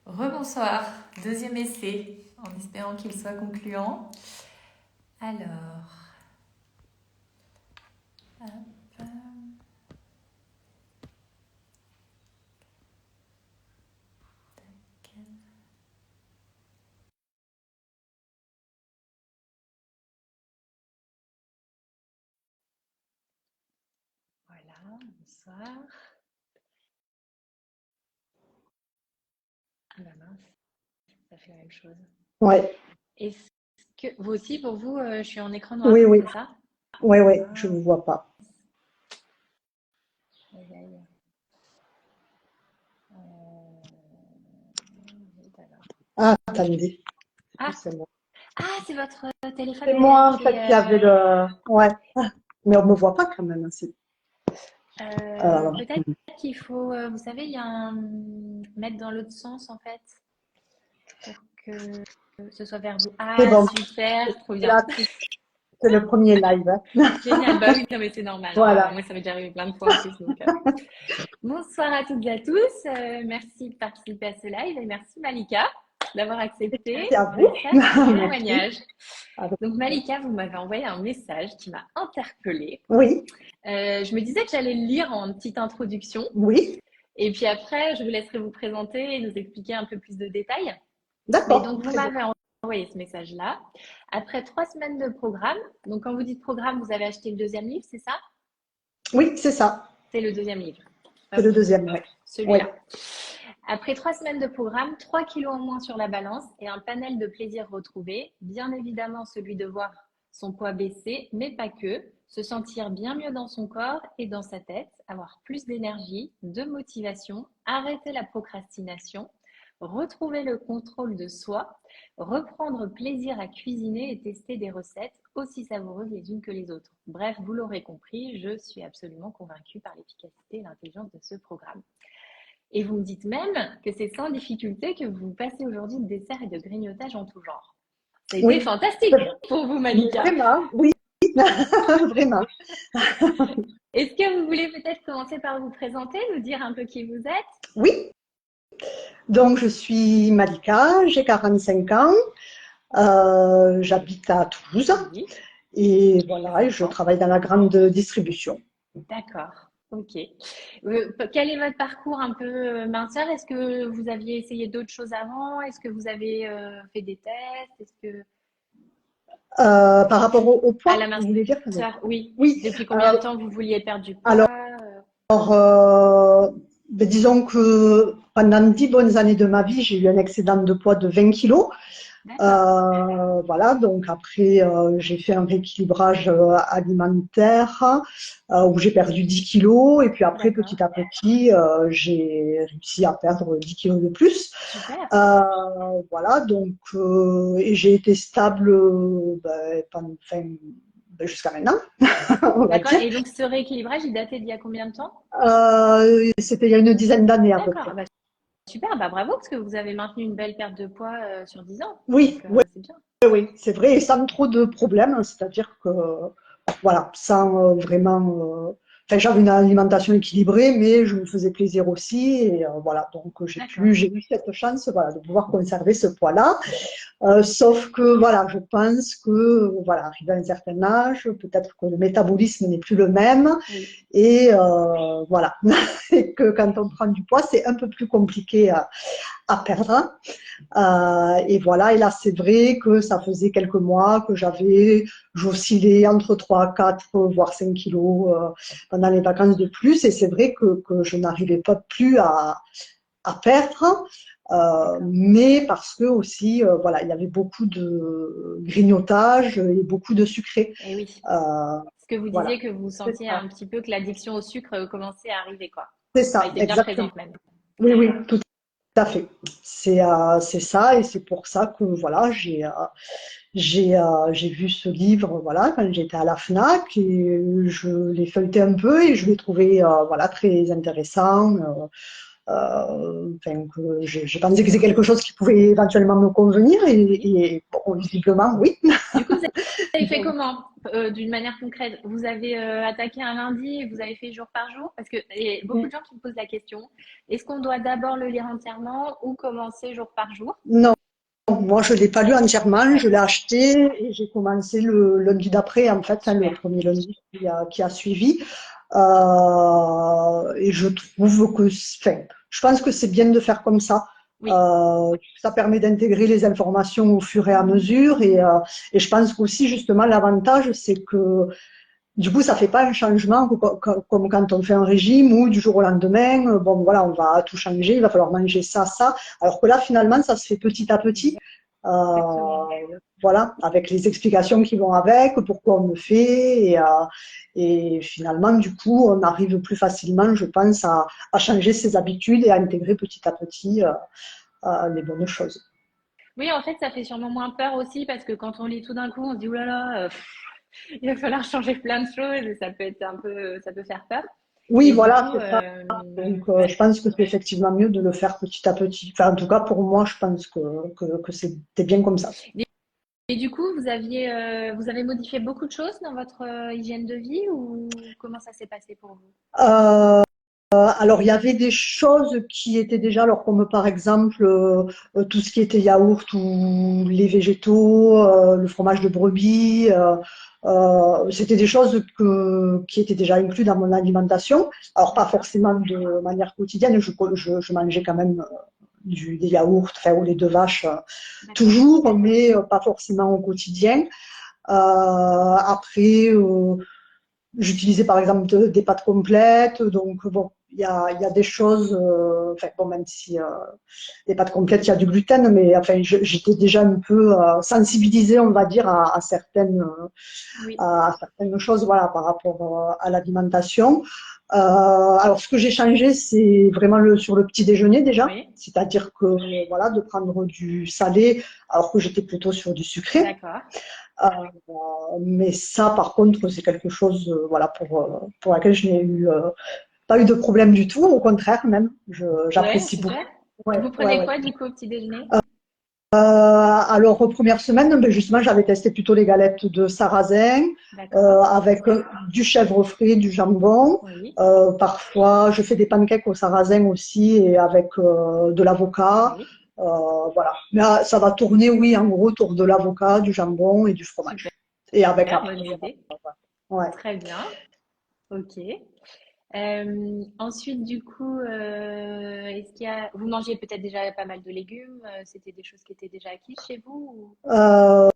Rebonsoir, deuxième essai, en espérant qu'il soit concluant. Alors, hop, voilà, bonsoir. Ah bah mince, ça fait la même chose. Ouais, Est-ce que vous aussi, pour vous, je suis en écran noir, oui, oui, c'est ça? ouais, ouais, je ne Mince, vois pas. aïe, aïe. Zut alors. Ah, attendez, Ah, c'est moi. c'est votre téléphone C'est peut-être moi, en qui fait, est... qui avait le... Ouais, mais on me voit pas quand même. Alors, peut-être qu'il faut, vous savez, il y a un mettre dans l'autre sens en fait, pour que ce soit vers vous. c'est Ah, bon, super, trop c'est bien. là, c'est le premier live, hein. Génial. Bah oui, non, mais c'est normal, hein. Voilà. Moi, ça m'est déjà arrivé plein de fois en plus. Bonsoir à toutes et à tous. Merci de participer à ce live et merci Malika d'avoir accepté Merci à de vous. faire ce Merci. témoignage. Avec- Donc Malika, vous m'avez envoyé un message qui m'a interpellée. Oui, Je me disais que j'allais le lire en petite introduction oui, et puis après, je vous laisserai vous présenter et nous expliquer un peu plus de détails. Mais d'accord, donc, vous très bien. m'avez envoyé ce message-là. Après 3 semaines de programme, donc quand vous dites programme, vous avez acheté le deuxième livre, c'est ça? Oui, c'est ça, C'est le deuxième livre. c'est Hop, le deuxième, oui. Oui, celui-là. Après 3 semaines de programme, 3 kilos en moins sur la balance et un panel de plaisirs retrouvés. Bien évidemment, celui de voir son poids baisser, mais pas que. Se sentir bien mieux dans son corps et dans sa tête, avoir plus d'énergie, de motivation, arrêter la procrastination, retrouver le contrôle de soi, reprendre plaisir à cuisiner et tester des recettes aussi savoureuses les unes que les autres. Bref, vous l'aurez compris, je suis absolument convaincue par l'efficacité et l'intelligence de ce programme. Et vous me dites même que c'est sans difficulté que vous passez aujourd'hui de dessert et de grignotage en tout genre. Ça a été oui, fantastique pour vous, mais Malika. vraiment, oui, vraiment. Est-ce que vous voulez peut-être commencer par vous présenter, nous dire un peu qui vous êtes? Oui, donc je suis Malika, j'ai 45 ans, j'habite à Toulouse. Oui, Et les voilà, et je enfants. travaille dans la grande distribution. D'accord. Ok. Quel est votre parcours un peu minceur? Est-ce que vous aviez essayé d'autres choses avant? Est-ce que vous avez fait des tests? Est-ce que Par rapport au à poids, la vous voulez dire? minceur, oui. Oui, Depuis combien de euh, temps vous vouliez perdre du alors, poids? disons que pendant 10 bonnes années de ma vie, j'ai eu un excédent de poids de 20 kilos. D'accord. Voilà, donc après, j'ai fait un rééquilibrage alimentaire où j'ai perdu 10 kilos et puis après, D'accord. petit à petit, j'ai réussi à perdre 10 kilos de plus. Super. Voilà, donc et j'ai été stable enfin, jusqu'à maintenant, on va D'accord. dire. Et donc, ce rééquilibrage, il datait d'il y a combien de temps? C'était il y a une dizaine d'années à peu D'accord. Ah près. bah, super. Bah, bravo, parce que vous avez maintenu une belle perte de poids sur 10 ans. Oui, Donc, oui, c'est bien. oui, c'est vrai, et sans trop de problèmes, c'est-à-dire que, voilà, sans vraiment. Enfin, j'avais une alimentation équilibrée, mais je me faisais plaisir aussi, et voilà, donc D'accord. j'ai eu cette chance, voilà, de pouvoir conserver ce poids-là. Sauf que voilà, je pense que voilà, arrivé à un certain âge, peut-être que le métabolisme n'est plus le même Oui. et voilà, et que quand on prend du poids, c'est un peu plus compliqué à perdre. Et voilà, et là c'est vrai que ça faisait quelques mois que j'oscillais entre 3, 4, voire 5 kilos pendant les vacances de plus, et c'est vrai que je n'arrivais pas plus à perdre, D'accord. mais parce que aussi, voilà, il y avait beaucoup de grignotage et beaucoup de sucré. Et oui. Euh, Ce que vous voilà, disiez que vous c'est sentiez ça, un petit peu que l'addiction au sucre commençait à arriver, quoi. c'est Enfin, ça, était bien exactement. présente même. Oui, oui, tout à fait. C'est ça, et c'est pour ça que voilà, j'ai vu ce livre voilà quand j'étais à la Fnac et je l'ai feuilleté un peu et je l'ai trouvé voilà très intéressant. Enfin, que j'ai pensé que c'est quelque chose qui pouvait éventuellement me convenir et bon, visiblement, oui. Du coup, vous avez fait Donc, comment d'une manière concrète? Vous avez attaqué un lundi et vous avez fait jour par jour? Parce que il y a beaucoup de gens qui me posent la question. Est-ce qu'on doit d'abord le lire entièrement ou commencer jour par jour? non, moi je l'ai pas lu entièrement, je l'ai D'accord, acheté et j'ai commencé le lundi d'après, en fait, hein, le super. premier lundi qui a suivi. Et je trouve que, enfin, je pense que c'est bien de faire comme ça. Oui, Ça permet d'intégrer les informations au fur et à mesure et je pense qu'aussi justement l'avantage c'est que du coup ça fait pas un changement comme quand on fait un régime où du jour au lendemain bon voilà on va tout changer, il va falloir manger ça ça alors que là finalement ça se fait petit à petit. exactement. Voilà, avec les explications qui vont avec, pourquoi on le fait, et finalement, du coup, on arrive plus facilement, je pense, à changer ses habitudes et à intégrer petit à petit les bonnes choses. Oui, en fait, ça fait sûrement moins peur aussi parce que quand on lit tout d'un coup, on se dit, oh là là, il va falloir changer plein de choses et ça peut être un peu, ça peut faire peur. Oui, Et du voilà, coup, c'est ça. Donc, ouais. je pense que c'est effectivement mieux de le faire petit à petit. Enfin, en tout cas, pour moi, je pense que c'était bien comme ça. Et du coup, vous avez modifié beaucoup de choses dans votre hygiène de vie ou comment ça s'est passé pour vous? Euh, alors, il y avait des choses qui étaient déjà, alors comme par exemple tout ce qui était yaourt ou les végétaux, le fromage de brebis, c'était des choses qui étaient déjà inclus dans mon alimentation. Alors, pas D'accord, forcément de manière quotidienne, je mangeais quand même des yaourts, enfin, ou les deux vaches d'accord. toujours, mais pas forcément au quotidien. Après, j'utilisais par exemple des pâtes complètes, donc bon, il y a des choses, enfin bon, même si les pâtes complètes, il y a du gluten, mais enfin, j'étais déjà un peu sensibilisée, on va dire, Oui, à certaines choses, voilà, par rapport à l'alimentation. Alors, ce que j'ai changé, c'est vraiment sur le petit déjeuner déjà, oui, c'est-à-dire que voilà, de prendre du salé, alors que j'étais plutôt sur du sucré. d'accord. Euh, mais ça, par contre, c'est quelque chose, voilà, pour laquelle je n'ai pas eu de problème du tout. Au contraire, même, Ouais, j'apprécie beaucoup. super. Ouais, Vous ouais, prenez ouais. quoi du coup au petit déjeuner? Alors, aux premières semaines, ben, justement, j'avais testé plutôt les galettes de sarrasin D'accord. avec du chèvre frais, du jambon. Oui, Parfois, je fais des pancakes au sarrasin aussi et avec de l'avocat. oui, Voilà. Mais ça va tourner, oui, en gros, autour de l'avocat, du jambon et du super, fromage. Et avec bonne après. idée. Ouais. Très bien. Ok. Ensuite, du coup, vous mangez peut-être déjà pas mal de légumes, c'était des choses qui étaient déjà acquises chez vous Euh,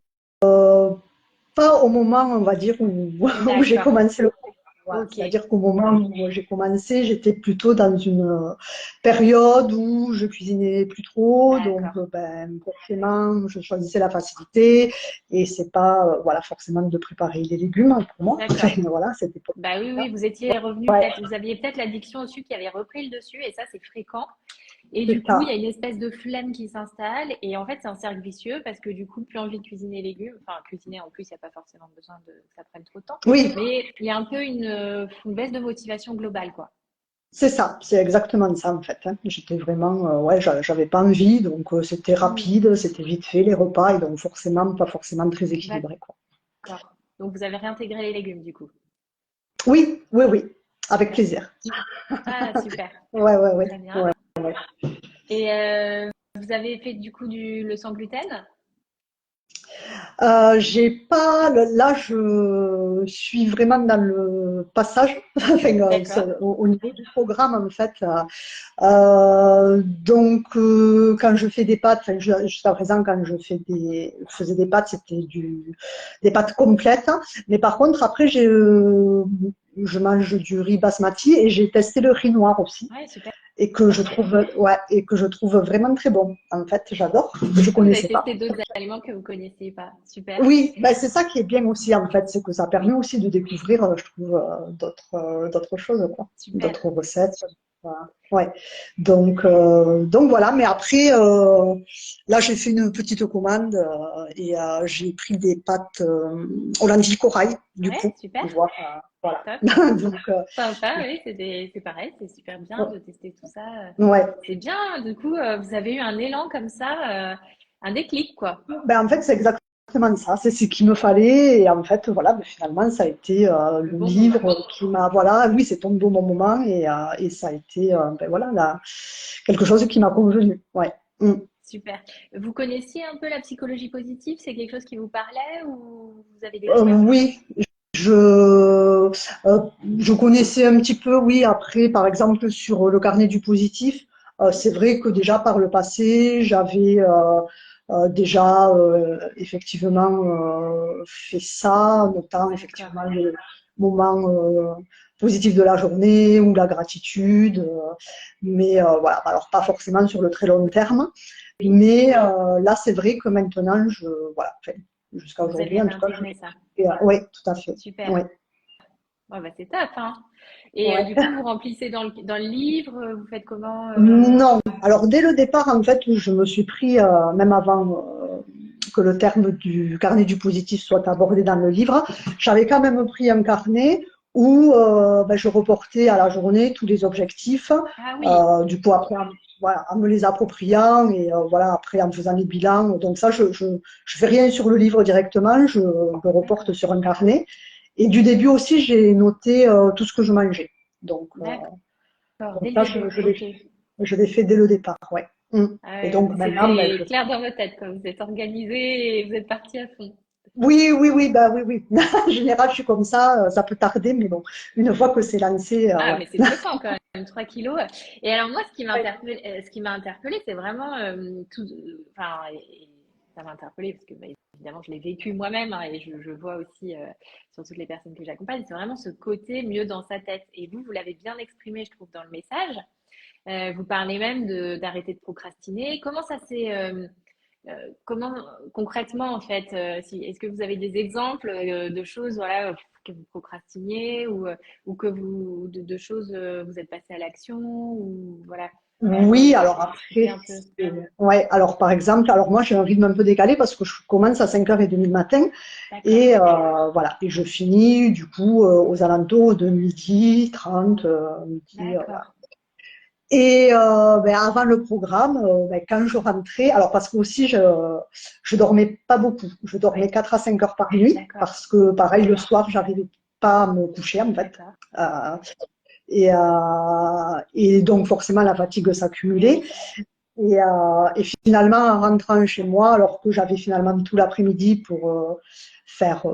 Pas au moment, on va dire, où j'ai D'accord. commencé le programme. Voilà. Ok. C'est-à-dire qu'au moment où j'ai commencé, j'étais plutôt dans une période où je cuisinais plus trop, donc D'accord. ben, forcément, je choisissais la facilité et c'est pas voilà forcément de préparer les légumes pour moi. Enfin, D'accord. voilà, c'était pas Bah oui, ça. oui, vous étiez revenu Ouais, peut-être, vous aviez peut-être l'addiction au sucre qui avait repris le dessus, et ça, c'est fréquent. Et du c'est coup, il y a ça. une espèce de flemme qui s'installe, et en fait, c'est un cercle vicieux parce que du coup, plus envie de cuisiner les légumes, enfin, cuisiner en plus, il n'y a pas forcément besoin que ça prenne trop de temps, Oui, mais il y a un peu une baisse de motivation globale, quoi. c'est ça. C'est exactement ça en fait. Hein. J'étais vraiment, ouais, j'avais pas envie, donc c'était Hmm, rapide, c'était vite fait les repas et donc forcément pas forcément très équilibré quoi. d'accord. Donc, vous avez réintégré les légumes, du coup. Oui, oui, oui, avec Super. plaisir. Ah, super. Ouais, ouais, ouais, Très bien. ouais. Et vous avez fait du coup le sans gluten? J'ai pas, là, je suis vraiment dans le passage, enfin, D'accord. au niveau du programme, en fait. Donc, quand je fais des pâtes, enfin, jusqu'à présent, quand faisais des pâtes, c'était des pâtes complètes. Mais par contre, après, je mange du riz basmati et j'ai testé le riz noir aussi. Ouais, super. Et que je trouve, ouais, et que je trouve vraiment très bon. En fait, j'adore. Je Ah, vous avez connaissais pas. testé d'autres aliments que vous connaissiez pas. Super. Oui, ben c'est ça qui est bien aussi en fait, c'est que ça permet Oui, aussi de découvrir, je trouve, d'autres choses, quoi, super. d'autres recettes. Voilà. Ouais. Donc voilà. Mais après, là, j'ai fait une petite commande et j'ai pris des pâtes aux lentilles corail, du Ouais, coup. super, Tu vois, voilà. top. Donc, Sympa, oui, c'est pareil, c'est super bien de tester tout ça. ouais. C'est bien, du coup, vous avez eu un élan comme ça, un déclic, quoi. Ben, en fait, c'est exactement ça. C'est ce qu'il me fallait. Et en fait, voilà, ben, finalement, ça a été Le le bon moment. livre qui m'a, voilà, oui, c'est tombé au bon moment et ça a été, ben voilà, quelque chose qui m'a convenu. Ouais. Mm. Super. Vous connaissiez un peu la psychologie positive? C'est quelque chose qui vous parlait ou vous avez découvert ça? Oui, je, je connaissais un petit peu, oui, après, par exemple, sur le carnet du positif, c'est vrai que déjà par le passé, j'avais déjà effectivement fait ça, notant D'accord. effectivement le moment positif de la journée ou la gratitude, mais voilà, alors pas forcément sur le très long terme, Oui, mais là, c'est vrai que maintenant, voilà, enfin, jusqu'à vous aujourd'hui, avez en tout cas, réintégré ça. oui, tout à fait. Super. Oui. Ouais, bah, c'est top, hein. Et Ouais. du coup, vous remplissez dans le livre, vous faites comment Non. Alors, dès le départ, en fait, je me suis pris, même avant que le terme du carnet du positif soit abordé dans le livre, j'avais quand même pris un carnet où ben, je reportais à la journée tous les objectifs, Ah oui, du coup, après, voilà, en me les appropriant et voilà, après, en faisant les bilans. Donc, ça, je fais rien sur le livre directement, je le reporte d'accord, sur un carnet. Et du début aussi, j'ai noté tout ce que je mangeais. Donc, d'accord, donc dès le ça, début, ok. je l'ai fait dès le départ, ouais. Mm. Ah Et ouais, donc maintenant, ben, c'était clair dans votre tête, quoi. Vous êtes organisé et vous êtes parti à fond. oui, oui, oui, bah oui, oui. En général, je suis comme ça peut tarder, mais bon, une fois que c'est lancé, Ah, ouais. mais c'est bluffant quand même, 3 kilos. Et alors moi, Ouais. ce qui m'a interpellé, c'est vraiment tout, enfin, et ça m'a interpellé parce que bah, évidemment, je l'ai vécu moi-même hein, et je vois aussi sur toutes les personnes que j'accompagne, c'est vraiment ce côté mieux dans sa tête. Et vous l'avez bien exprimé, je trouve, dans le message. Vous parlez même d'arrêter de procrastiner. Comment ça s'est, comment concrètement en fait, est-ce que vous avez des exemples de choses voilà que vous procrastiniez ou que de choses vous êtes passé à l'action ou voilà pour Oui, alors expliquer après, un peu. ouais, alors par exemple, alors moi j'ai un rythme un peu décalé parce que je commence à 5h30 le matin D'accord. et voilà, et je finis du coup aux alentours de midi 30 midi, D'accord. voilà. Et ben, avant le programme, ben, quand je rentrais, alors parce que aussi je dormais pas beaucoup, je dormais Oui. 4 à 5 heures par nuit D'accord. parce que pareil le soir j'arrivais pas à me coucher en fait. D'accord. Euh, et donc forcément la fatigue Eh s'accumulait. oui. Et finalement en rentrant chez moi, alors que j'avais finalement tout l'après-midi pour faire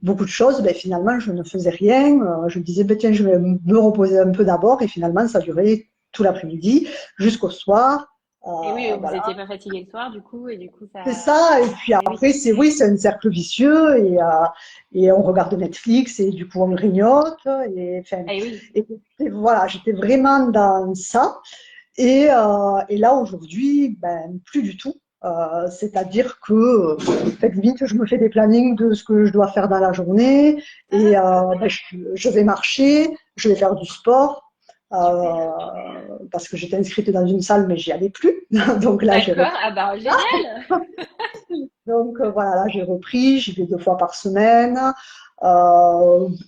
beaucoup de choses, ben, finalement je ne faisais rien. Je me disais ben, tiens je vais me reposer un peu d'abord et finalement ça durait tout l'après-midi jusqu'au soir. Et oui, vous Voilà, n'étiez pas fatigué le soir du coup et du coup c'est ça. ça. Et puis Eh oui. après, c'est oui, c'est un cercle vicieux et on regarde Netflix et du coup on grignote. Et, enfin, Eh oui. et voilà, j'étais vraiment dans ça. Et là aujourd'hui, ben, plus du tout. C'est-à-dire que limite, je me fais des plannings de ce que je dois faire dans la journée et Ah, ben, je vais marcher, je vais faire du sport super. parce que j'étais inscrite dans une salle mais j'y allais plus. Donc là, j'ai D'accord. repris. Ah bah génial. Donc voilà, là j'ai repris, j'y vais 2 fois par semaine.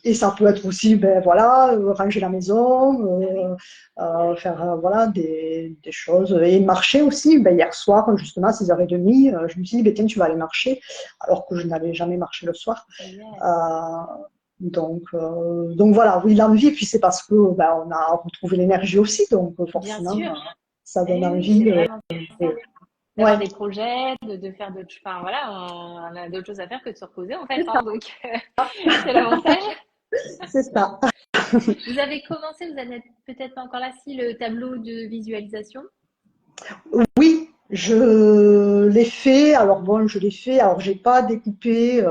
Et ça peut être aussi, ben voilà, ranger la maison, Ah oui. faire voilà des choses et marcher aussi. Ben, hier soir, justement à 6h30, je me suis dit, ben, tiens, tu vas aller marcher, alors que je n'avais jamais marché le soir. Génial. Euh, donc voilà, oui, l'envie, puis c'est parce que ben, on a retrouvé l'énergie aussi, donc Bien forcément, sûr. ça donne Eh oui, c'est envie. vraiment ça. D'avoir Ouais, des projets, de faire d'autres, enfin voilà, on a d'autres choses à faire que de se reposer en fait, c'est hein, ça, donc c'est l'avantage. c'est ça. Vous avez commencé, vous n'êtes peut-être pas encore là, si le tableau de visualisation. Oui, je l'ai fait. Alors bon, je l'ai fait. Alors j'ai pas découpé.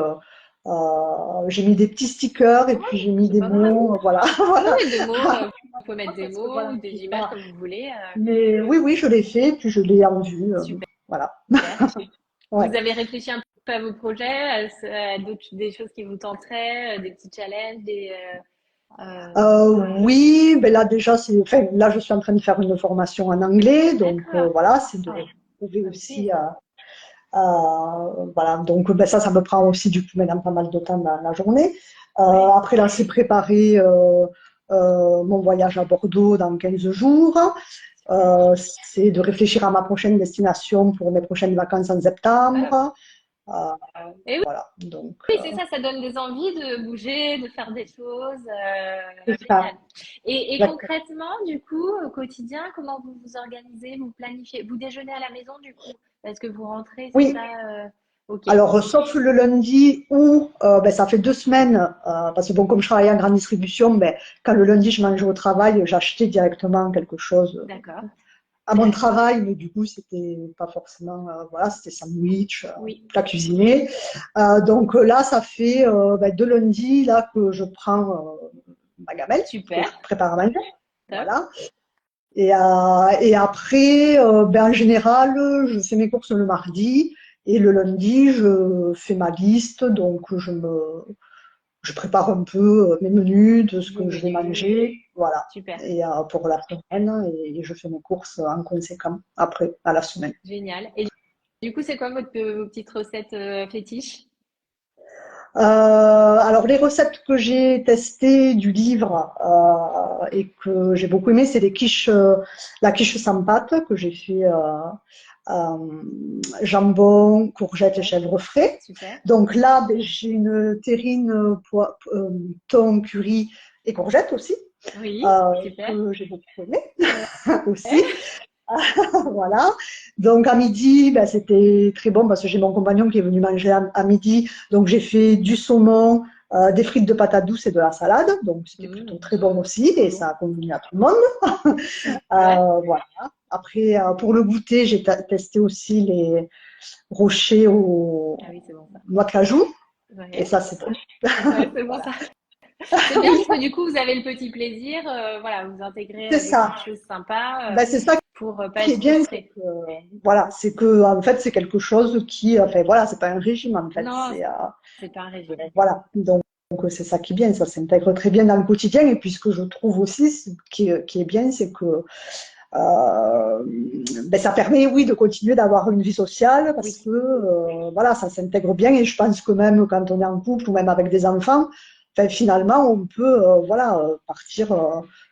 J'ai mis des petits stickers et Oui, puis j'ai mis c'est des pas grave. mots. Voilà, Oui, voilà. oui, des mots, vous pouvez mettre des Parce que mots voilà, ou des j'ai images pas. comme vous voulez. Mais oui, oui, je l'ai fait. Puis je l'ai en vue. Super. Voilà. Vous Ouais. avez réfléchi un peu à vos projets, à des choses qui vous tenteraient, des petits challenges, des. Oui, ben là déjà, enfin, là je suis en train de faire une formation en anglais, donc D'accord. voilà, c'est de Ouais, trouver ça me plaît, aussi, ça. voilà, donc ben, ça me prend aussi du coup maintenant pas mal de temps dans la journée. Ouais. Après là, c'est préparer mon voyage à Bordeaux dans 15 jours. Super. C'est de réfléchir à ma prochaine destination pour mes prochaines vacances en Top. septembre. Euh, Et voilà, donc oui, c'est ça, ça donne des envies de bouger, de faire des choses. c'est ça. Génial. Et concrètement, du coup, au quotidien, comment vous vous organisez, vous planifiez? Vous déjeunez à la maison, du coup, parce que vous rentrez, c'est Oui, ça? Ok, alors, sauf le lundi où ben, ça fait 2 semaines, parce que bon, comme je travaille en grande distribution, ben, quand le lundi je mangeais au travail, j'achetais directement quelque chose d'accord. à mon travail, mais du coup, c'était pas forcément, voilà, c'était sandwich, Oui, plat cuisiné. Donc là, ça fait ben, 2 lundis là que je prends ma gamelle, que super, je prépare à manger. top. Voilà. Et après, ben, en général, je fais mes courses le mardi et le lundi, je fais ma liste. Donc, je prépare un peu mes menus de ce Les que je vais menus, manger. Voilà. super, Et pour la semaine, et je fais mes courses en conséquent après, à la semaine. génial. Et du coup, c'est quoi vos petites recettes fétiches? Alors, les recettes que j'ai testées du livre et que j'ai beaucoup aimé, c'est la quiche sans pâte que j'ai fait jambon, courgettes et Ouais, chèvre frais. super. Donc là, ben, j'ai une terrine, thon, curry et courgettes aussi, Oui, super. que j'ai beaucoup aimé Ouais. aussi. Voilà. Donc à midi, ben, c'était très bon parce que j'ai mon compagnon qui est venu manger à midi. Donc j'ai fait du saumon, des frites de patates douces et de la salade. Donc c'était plutôt Mmh, très bon aussi et ça a convenu à tout le monde. super. Voilà. Après, pour le goûter, j'ai testé aussi les rochers aux Ah oui, c'est bon ça. noix de cajou. Et Ouais, ça, c'est bon. ouais, c'est bon Voilà. ça. C'est bien Oui, parce que du coup, vous avez le petit plaisir, voilà, vous intégrez c'est des ça. petites choses sympas Ben, c'est ça pour pas qui est être bien, c'est frustré. que, voilà, c'est que, en fait, c'est quelque chose qui, enfin, voilà, c'est pas un régime, en fait. Non, c'est pas un régime. Voilà. Donc, c'est ça qui est bien, ça s'intègre très bien dans le quotidien. Et puis, ce que je trouve aussi, qui est bien, c'est que ben, ça permet, oui, de continuer d'avoir une vie sociale parce Oui, que, voilà, ça s'intègre bien. Et je pense que même quand on est en couple ou même avec des enfants, enfin, finalement, on peut, voilà, partir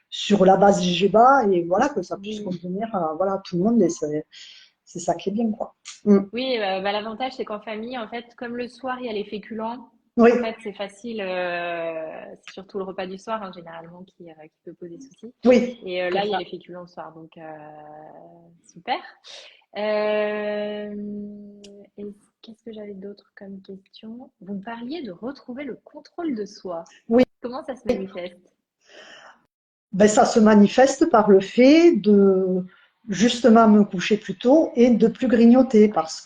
sur la base GGBA et voilà, que ça puisse oui. convenir, voilà, tout le monde. Et c'est ça qui est bien, quoi. Mm. Oui, bah, l'avantage, c'est qu'en famille, en fait, comme le soir, il y a les féculents, Oui, en fait, c'est facile, c'est surtout le repas du soir, hein, généralement, qui peut poser souci. oui, Et c'est là, il y a ça. les féculents le soir, donc super. Euh, Qu'est-ce que j'avais d'autre comme question? Vous me parliez de retrouver le contrôle de soi. Oui. Comment ça se manifeste? Ben, ça se manifeste par le fait de justement me coucher plus tôt et de plus grignoter Ouais, parce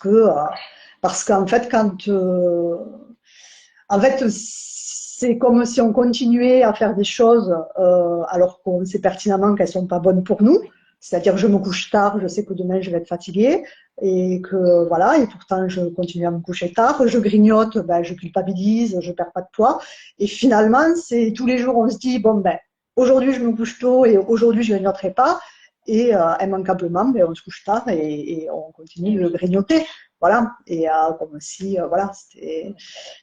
qu'en fait en fait c'est comme si on continuait à faire des choses alors qu'on sait pertinemment qu'elles sont pas bonnes pour nous. ouais. C'est-à-dire que je me couche tard, je sais que demain je vais être fatiguée et que voilà, et pourtant je continue à me coucher tard, je grignote, ben, je culpabilise, je perds pas de poids et finalement c'est tous les jours on se dit bon ben aujourd'hui je me couche tôt et aujourd'hui je grignoterai pas et immanquablement ben, on se couche tard et on continue Et de oui. grignoter. Voilà, et comme si voilà,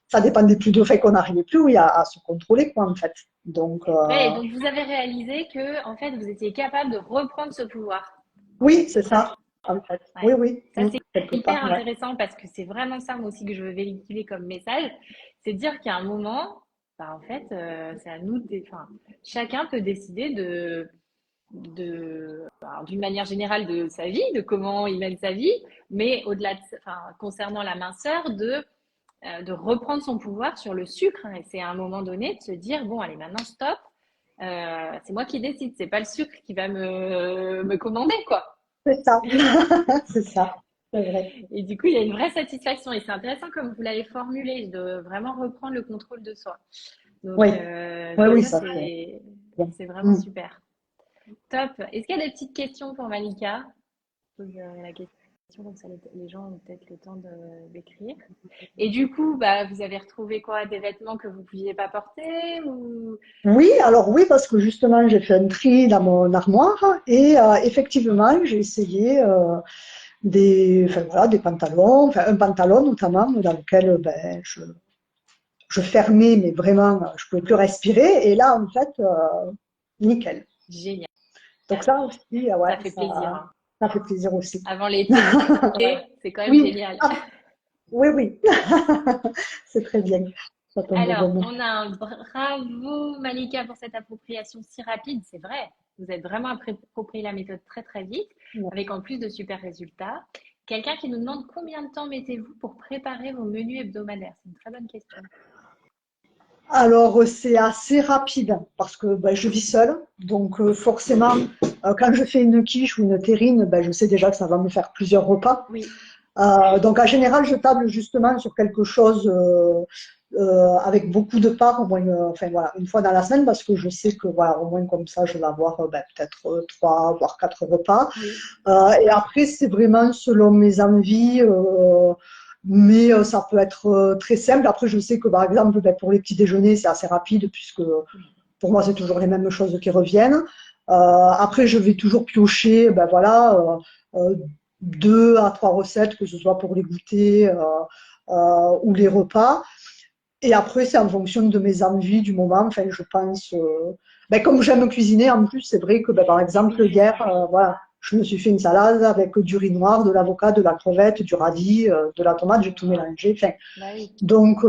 ça dépendait plus de fait qu'on n'arrivait plus oui, à se contrôler quoi en fait. Donc Ouais, et donc vous avez réalisé que, en fait, vous étiez capable de reprendre ce pouvoir. En fait, oui, c'est c'est ça. ça en fait. Ouais. Oui, oui, Ça, c'est quelque part, hyper ouais. intéressant parce que c'est vraiment ça, moi aussi, que je veux véhiculer comme message. C'est de dire qu'à un moment, bah, en fait, c'est à nous, enfin, chacun peut décider alors, d'une manière générale de sa vie, de comment il mène sa vie, mais au-delà de, enfin, concernant la minceur, de reprendre son pouvoir sur le sucre. Et c'est à un moment donné de se dire, bon, allez, maintenant, stop. C'est moi qui décide, c'est pas le sucre qui va me commander, quoi. C'est ça. C'est ça. C'est vrai. Et du coup, il y a une vraie satisfaction. Et c'est intéressant comme vous l'avez formulé, de vraiment reprendre le contrôle de soi. Oui, oui, Donc oui, ça, ça c'est bien. c'est vraiment Mm. super. Top. Est-ce qu'il y a des petites questions pour Malika? Je pose la question, comme ça les gens ont peut-être le temps d'écrire. Et du coup, bah, vous avez retrouvé quoi? Des vêtements que vous ne pouviez pas porter ou... Oui, alors oui, parce que justement, j'ai fait un tri dans mon armoire et effectivement, j'ai essayé enfin, voilà, des pantalons, enfin un pantalon notamment dans lequel ben, je fermais, mais vraiment, je pouvais plus respirer. Et là, en fait, nickel. Génial. Donc ça aussi, ouais, Ça fait plaisir, hein. ça fait plaisir aussi. Avant l'été, Ouais. c'est quand même Oui, génial. ah, oui, oui, c'est très bien. Ça tombe Alors, bien. on a un bravo Malika pour cette appropriation si rapide, c'est vrai. Vous êtes vraiment approprié la méthode très très vite, avec en plus de super résultats. Quelqu'un qui nous demande combien de temps mettez-vous pour préparer vos menus hebdomadaires? C'est une très bonne question. Alors, c'est assez rapide parce que ben, je vis seule. Donc, forcément, quand je fais une quiche ou une terrine, ben, je sais déjà que ça va me faire plusieurs repas. Oui, Donc, en général, je table justement sur quelque chose avec beaucoup de parts, au moins, enfin, voilà, une fois dans la semaine, parce que je sais que, voilà, au moins comme ça, je vais avoir ben, peut-être trois, voire quatre repas. oui, Et après, c'est vraiment selon mes envies. Mais ça peut être très simple. Après, je sais que par exemple, ben, pour les petits déjeuners, c'est assez rapide puisque pour moi, c'est toujours les mêmes choses qui reviennent. Après, je vais toujours piocher, ben voilà, deux à trois recettes, que ce soit pour les goûters ou les repas. Et après, c'est en fonction de mes envies du moment. Enfin, je pense, ben, comme j'aime cuisiner, en plus, c'est vrai que, ben, par exemple, oui. hier, voilà, je me suis fait une salade avec du riz noir, de l'avocat, de la crevette, du radis, de la tomate, j'ai tout mélangé. Enfin, Bah oui. donc,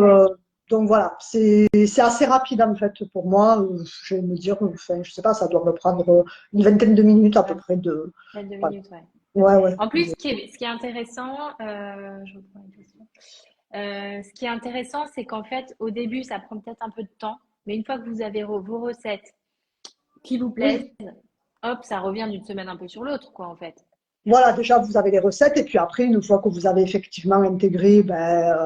voilà, c'est assez rapide en fait pour moi. Je vais me dire, enfin, je sais pas, ça doit me prendre une vingtaine de minutes à peu Ouais, près de. pas deux Voilà. minutes, ouais. Ouais, ouais. En plus, ce qui est intéressant, je reprends la question. Ce qui est intéressant, c'est qu'en fait, au début, ça prend peut-être un peu de temps, mais une fois que vous avez vos recettes qui vous plaisent, Oui, hop, ça revient d'une semaine un peu sur l'autre, quoi, en fait. voilà, déjà vous avez les recettes et puis après, une fois que vous avez effectivement intégré ben,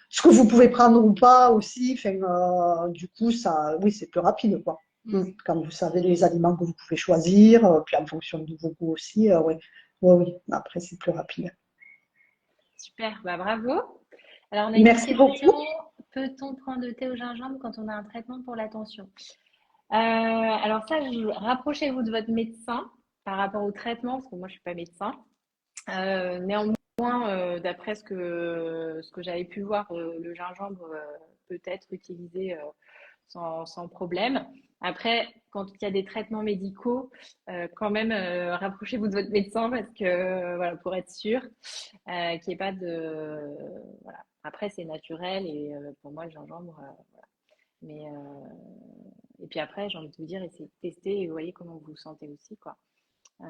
ce que vous pouvez prendre ou pas aussi, enfin, du coup, ça, oui, c'est plus rapide, quoi. Mm. Quand vous savez les aliments que vous pouvez choisir, puis en fonction de vos goûts aussi, oui. Oui, oui, après, c'est plus rapide. Super, bah bravo. Alors, on a une autre Merci question. beaucoup. Peut-on prendre de thé au gingembre quand on a un traitement pour la tension? Alors ça, rapprochez-vous de votre médecin par rapport au traitement, parce que moi, je suis pas médecin. Néanmoins, d'après ce que j'avais pu voir, le gingembre peut être utilisé sans problème. Après, quand il y a des traitements médicaux, quand même, rapprochez-vous de votre médecin parce que, voilà, pour être sûr qu'il n'y ait pas de. Voilà. Après, c'est naturel et pour moi, le gingembre. Mais, et puis après, j'ai envie de vous dire, essayez de tester et voyez comment vous vous sentez aussi, quoi. Euh,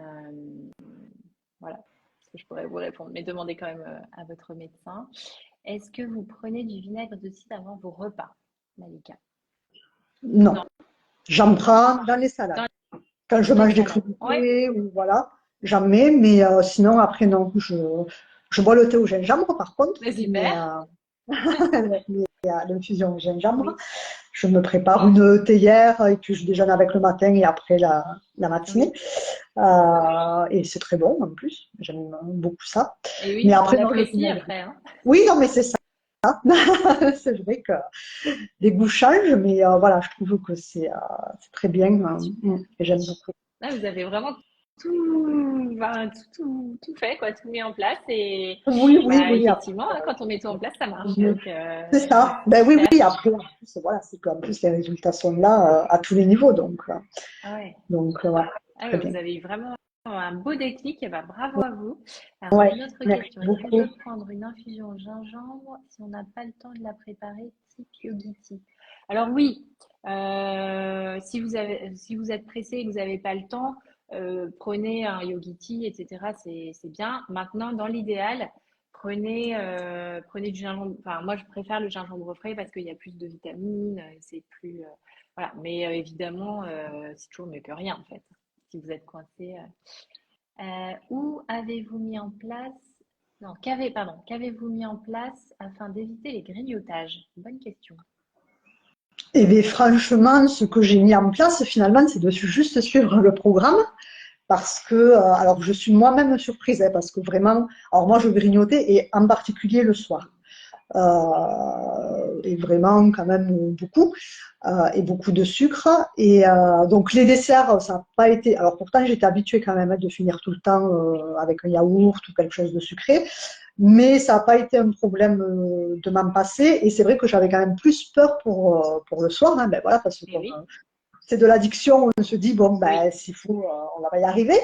voilà ce que je pourrais vous répondre. Mais demandez quand même à votre médecin. Est-ce que vous prenez du vinaigre de cidre avant vos repas, Malika? Non, Non, j'en prends dans les salades. dans Quand je les mange des salades. Oui, crudités ou voilà, j'en mets, mais sinon après non, je bois le thé au gingembre par contre, c'est mais, super. l'infusion au gingembre. Oui, Je me prépare une théière et puis je déjeune avec le matin et après la matinée. oui. Et c'est très bon en plus, j'aime beaucoup ça. Et Mais oui, on après, non, le apprécie vinaigre. après, hein. Oui, non, mais c'est ça. C'est vrai que les goûts changent, mais voilà, je trouve que c'est très bien Super. et j'aime beaucoup. Là, vous avez vraiment tout, ben, tout fait, quoi, tout mis en place. Et Oui, oui, bah, oui. Après, effectivement, hein, quand on met tout en place, ça marche. euh, Donc, c'est ça. Ben oui, super. oui. Après, en plus, voilà, c'est qu'en plus les résultats sont là à tous les niveaux, Ah ouais. ouais, Ah très ouais, bien. vous avez eu vraiment un beau déclic. Et bah, bravo à vous. Alors, on a Ouais, une autre merci question. Est-ce qu'on beaucoup. peut prendre une infusion au gingembre si on n'a pas le temps de la préparer type yogiti? Alors oui, si vous êtes pressé et que vous n'avez pas le temps, prenez un yogiti, etc. C'est bien. Maintenant, dans l'idéal, prenez du gingembre. Enfin, moi, je préfère le gingembre frais parce qu'il y a plus de vitamines, c'est plus. Voilà. Mais évidemment, c'est toujours mieux que rien en fait si vous êtes coincé. Où avez-vous mis en place, non, qu'avez-vous mis en place afin d'éviter les grignotages? Bonne question. Et bien, franchement, ce que j'ai mis en place, finalement, c'est de juste suivre le programme parce que, alors, je suis moi-même surprise, hein, parce que vraiment, alors moi, je grignotais et en particulier le soir. et vraiment quand même beaucoup, et beaucoup de sucre. Et donc les desserts, ça n'a pas été. Alors pourtant, j'étais habituée quand même de finir tout le temps avec un yaourt ou quelque chose de sucré, mais ça n'a pas été un problème de m'en passer. Et c'est vrai que j'avais quand même plus peur pour le soir, hein, ben voilà, parce que Eh oui, c'est de l'addiction, on se dit, bon, oui, ben, s'il faut, on va y arriver.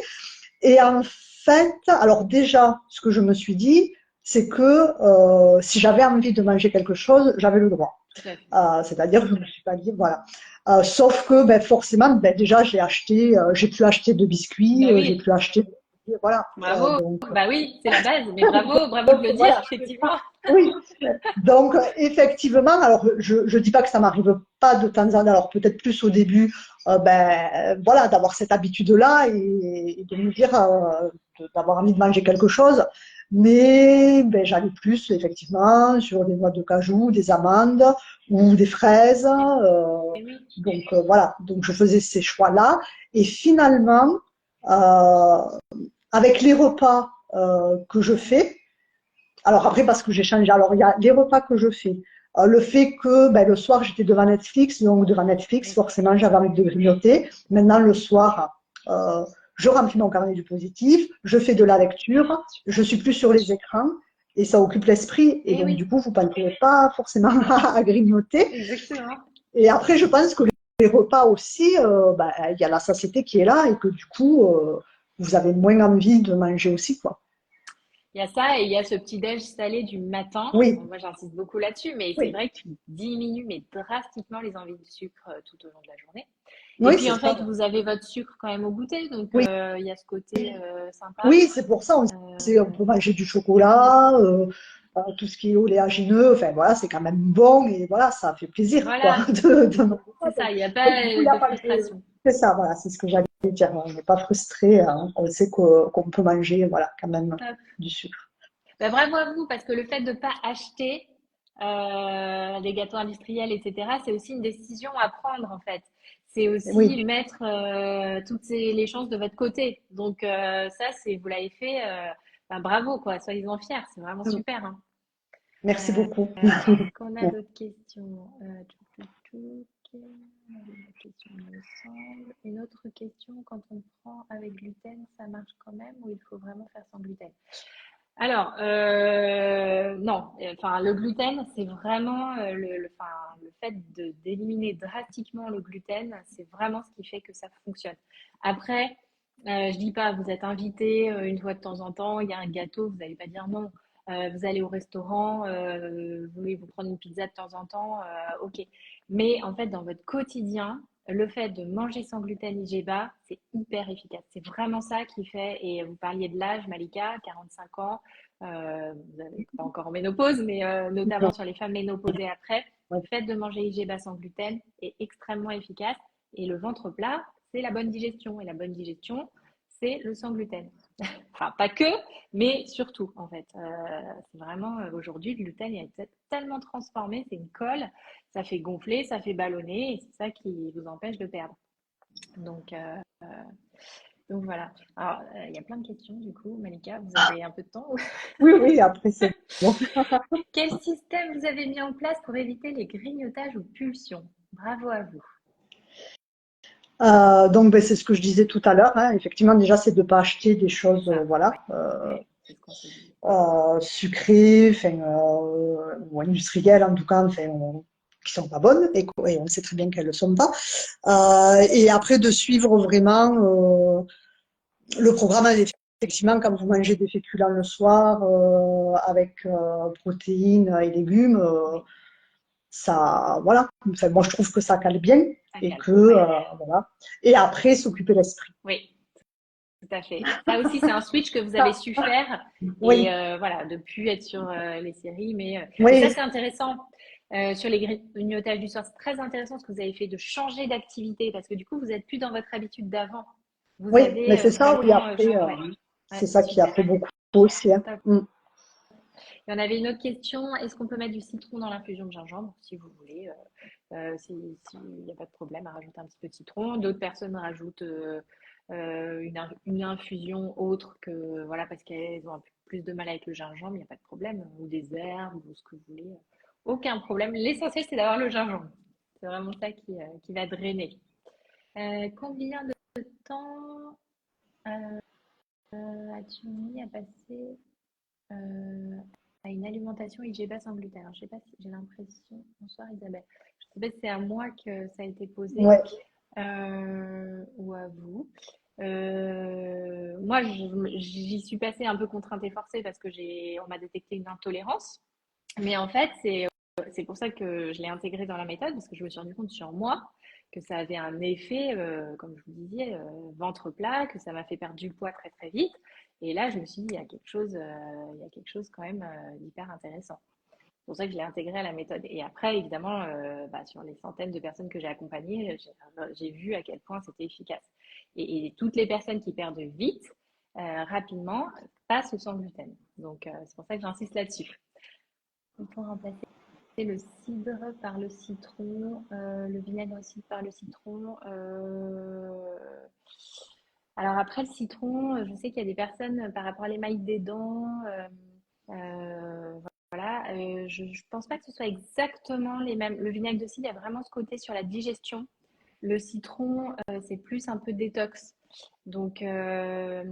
Et en fait, alors déjà, ce que je me suis dit, c'est que si j'avais envie de manger quelque chose, j'avais le droit. tout à fait. C'est-à-dire que je ne me suis pas dit, voilà. Sauf que ben, forcément, ben, déjà, j'ai pu acheter de biscuits, Bah j'ai oui, pu acheter, voilà. bravo. Donc, Bah oui, c'est la base. Mais bravo, bravo de le dire, voilà. effectivement. Oui, donc effectivement, alors je dis pas que ça m'arrive pas de temps en temps, alors peut-être plus au début, ben voilà, d'avoir cette habitude-là et de me dire d'avoir envie de manger quelque chose, mais ben j'allais plus effectivement sur des noix de cajou, des amandes ou des fraises, Eh oui, donc voilà, donc je faisais ces choix-là et finalement euh, avec les repas que je fais. Alors après, parce que j'ai changé. Alors, il y a les repas que je fais. Le fait que ben, le soir, j'étais devant Netflix. Donc, devant Netflix, oui, forcément, j'avais envie de grignoter. Maintenant, le soir, je remplis mon carnet du positif. Je fais de la lecture. Je suis plus sur les écrans. Et ça occupe l'esprit. Et eh donc, oui, du coup, vous ne pensez pas forcément à grignoter. exactement. Et après, je pense que les repas aussi, ben, il y a la satiété qui est là et que du coup, vous avez moins envie de manger aussi, quoi. Il y a ça et il y a ce petit déj salé du matin. Bon, Oui, moi, j'insiste beaucoup là-dessus, mais c'est oui, vrai qu'il diminue mais drastiquement les envies de sucre tout au long de la journée. Et oui, puis, c'est en fait, ça. vous avez votre sucre quand même au goûter, donc Oui. il y a ce côté sympa. Oui, c'est pour ça, on peut manger du chocolat, tout ce qui est oléagineux, enfin voilà, c'est quand même bon et voilà, ça fait plaisir, quoi, Voilà, de manger ça. c'est ça, il n'y a Donc, pas du coup, il n'y a de pas frustration. c'est ça, voilà, c'est ce que j'allais dire. On n'est pas frustré, hein, on sait qu'on peut manger, voilà, quand même Top. du sucre. Bah, bravo à vous, parce que le fait de ne pas acheter des gâteaux industriels, etc., c'est aussi une décision à prendre, en fait. C'est Oui, aussi mettre toutes les chances de votre côté. Donc, ça, c'est, vous l'avez fait, bah, bravo, quoi. Soyez-en fiers, c'est vraiment super, hein. merci beaucoup. Est-ce qu'on a d'autres questions? On avait une autre question, il me semble. Une autre question, quand on prend avec gluten, ça marche quand même ou il faut vraiment faire sans gluten? Alors, non, enfin, le gluten, c'est vraiment enfin, le fait d'éliminer drastiquement le gluten, c'est vraiment ce qui fait que ça fonctionne. Après, je dis pas, vous êtes invité une fois de temps en temps, il y a un gâteau, vous n'allez pas dire non. Vous allez au restaurant, vous voulez vous prendre une pizza de temps en temps, ok. Mais en fait, dans votre quotidien, le fait de manger sans gluten IGBA, c'est hyper efficace. C'est vraiment ça qui fait, et vous parliez de l'âge, Malika, 45 ans, vous n'êtes pas encore en ménopause, mais notamment Non, sur les femmes ménopausées après, le ouais. fait de manger IGBA sans gluten est extrêmement efficace. Et le ventre plat, c'est la bonne digestion. Et la bonne digestion, c'est le sans gluten. Enfin, pas que, mais surtout, en fait. C'est vraiment, aujourd'hui, le gluten il est tellement transformé, c'est une colle, ça fait gonfler, ça fait ballonner, et c'est ça qui vous empêche de perdre. Donc, donc voilà. Alors, il y a plein de questions, du coup. Malika, vous avez un peu de temps? Oui, oui, après c'est bon. Quel système vous avez mis en place pour éviter les grignotages ou pulsions? Bravo à vous. Donc, ben, c'est ce que je disais tout à l'heure, hein. Effectivement, déjà, c'est de ne pas acheter des C'est choses, ça, voilà, ouais. C'est ce qu'on se dit. sucrées, enfin, ou industrielles en tout cas, enfin, qui sont pas bonnes et on sait très bien qu'elles ne le sont pas. Et après, de suivre vraiment le programme. Effectivement, quand vous mangez des féculents le soir avec protéines et légumes, Oui, ça, voilà. Enfin, moi, je trouve que ça cale bien ça et cale. que, Ouais, voilà. Et après, s'occuper l'esprit. oui, tout à fait. Ça aussi, c'est un switch que vous avez Ça, su faire et oui, voilà, de plus être sur les séries. Mais ça, oui, c'est intéressant. Sur les grignotages du soir, c'est très intéressant ce que vous avez fait de changer d'activité parce que du coup, vous n'êtes plus dans votre habitude d'avant. Vous oui, mais avez c'est ça, oui, vraiment après, changé. Ouais, c'est ouais, ça c'est qui a super. fait beaucoup aussi, hein. Top. Mm. Il y en avait une autre question. Est-ce qu'on peut mettre du citron dans l'infusion de gingembre, si vous voulez? S'il n'y a pas de problème à rajouter un petit peu de citron. D'autres personnes rajoutent une infusion autre que, voilà, parce qu'elles ont plus de mal avec le gingembre, il n'y a pas de problème, ou des herbes, ou ce que vous voulez. Aucun problème. L'essentiel, c'est d'avoir le gingembre. C'est vraiment ça qui va drainer. Combien de temps as-tu mis à passer à une alimentation IGBA sans gluten? Alors, je sais pas si j'ai l'impression. Bonsoir Isabelle. Je sais pas si c'est à moi que ça a été posé Ouais. ou à vous. Moi, j'y suis passée un peu contrainte et forcée parce que on m'a détecté une intolérance. Mais en fait, c'est pour ça que je l'ai intégré dans la méthode parce que je me suis rendu compte sur moi que ça avait un effet, comme je vous disais, ventre plat, que ça m'a fait perdre du poids très très vite. Et là, je me suis dit, il y a quelque chose quand même d'hyper intéressant. C'est pour ça que je l'ai intégré à la méthode. Et après, évidemment, sur les centaines de personnes que j'ai accompagnées, j'ai vu à quel point c'était efficace. Et toutes les personnes qui perdent vite, rapidement, passent au sans gluten. Donc, c'est pour ça que j'insiste là-dessus. On peut remplacer le cidre par le citron, le vinaigre aussi par le citron. Alors après, le citron, je sais qu'il y a des personnes par rapport à l'émail des dents. Voilà, je ne pense pas que ce soit exactement les mêmes. Le vinaigre de cidre, il y a vraiment ce côté sur la digestion. Le citron, c'est plus un peu détox. Donc, le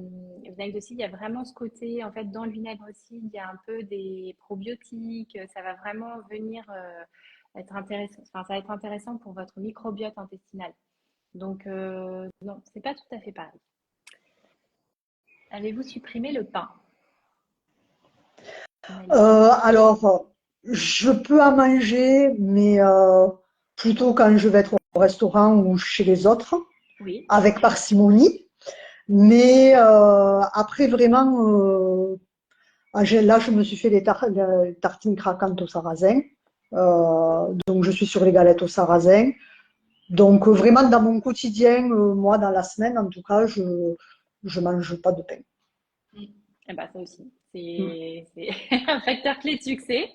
vinaigre de cidre, il y a vraiment ce côté, en fait, dans le vinaigre de cidre, il y a un peu des probiotiques. Ça va vraiment venir être intéressant. Enfin, ça va être intéressant pour votre microbiote intestinal. Donc, non, c'est pas tout à fait pareil. Avez-vous supprimé le pain? Alors, je peux en manger, mais plutôt quand je vais être au restaurant ou chez les autres, Oui. avec parcimonie. Mais après, vraiment, là, je me suis fait des tartines craquantes au sarrasin. Donc, je suis sur les galettes au sarrasin. Donc, vraiment, dans mon quotidien, moi, dans la semaine, en tout cas, je ne mange pas de pain. Eh ben, ça aussi, Mm. c'est un facteur clé de succès.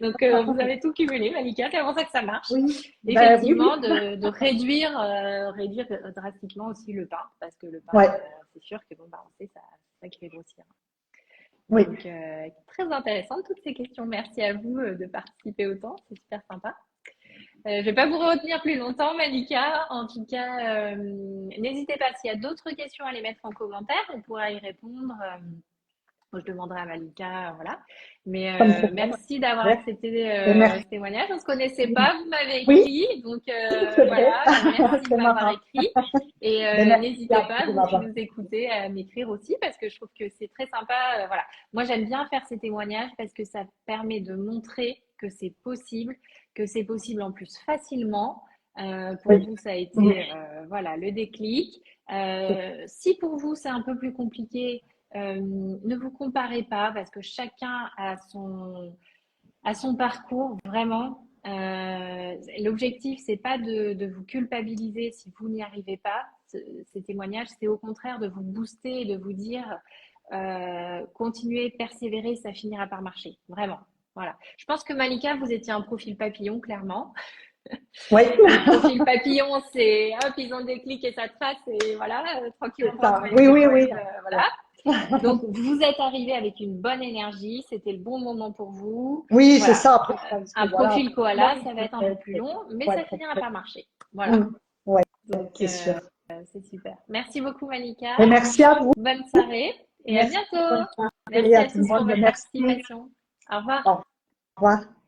Donc, vous avez tout cumulé, Malika, c'est pour ça que ça marche. Oui, ben oui, Effectivement, de réduire drastiquement aussi le pain, parce que le pain, ouais, c'est sûr que bon, bah, on sait, c'est ça qui fait grossir. oui. Donc, très intéressant toutes ces questions. Merci à vous de participer autant, c'est super sympa. Je ne vais pas vous retenir plus longtemps, Malika. En tout cas, n'hésitez pas, s'il y a d'autres questions à les mettre en commentaire, on pourra y répondre. Je demanderai à Malika, voilà. Mais Pas de problème. merci d'avoir Ouais. accepté Et ce merci. témoignage. On ne se connaissait pas, vous m'avez Oui, écrit. Donc c'est vrai. voilà, merci de C'est m'avoir marrant. écrit. Et Ben, merci n'hésitez à pas, vous de vous qui m'avoir. nous écoutez, à m'écrire aussi parce que je trouve que c'est très sympa. Voilà. Moi, j'aime bien faire ces témoignages parce que ça permet de montrer que c'est possible en plus facilement. Pour Oui. vous, ça a Mm. été voilà, le déclic. Si pour vous, c'est un peu plus compliqué, ne vous comparez pas parce que chacun a son parcours vraiment. L'objectif, c'est pas de vous culpabiliser si vous n'y arrivez pas. Ces témoignages, c'est au contraire de vous booster et de vous dire continuez, persévérez, ça finira par marcher. Vraiment. Voilà. Je pense que Malika, vous étiez un profil papillon, clairement. Oui, Les profils papillons, c'est hop, ils ont des clics et ça trace et voilà, tranquillement, c'est vous ça. avez Oui, des oui, oui. poils, voilà. Donc, vous êtes arrivé avec une bonne énergie, c'était le bon moment pour vous. Oui, c'est Voilà, ça. Après, je pense que un voilà. profil Après, moi, koala, ça va être un peu plus c'est long, mais faut ça être finira prêt. par marcher. Voilà, Mm. Ouais, donc c'est sûr. c'est super. Merci beaucoup, Malika. Et merci à vous. Bonne soirée et à Merci. Bonne bientôt. soirée Merci à à tout le tous pour monde. votre Merci. participation. Au revoir. Au revoir.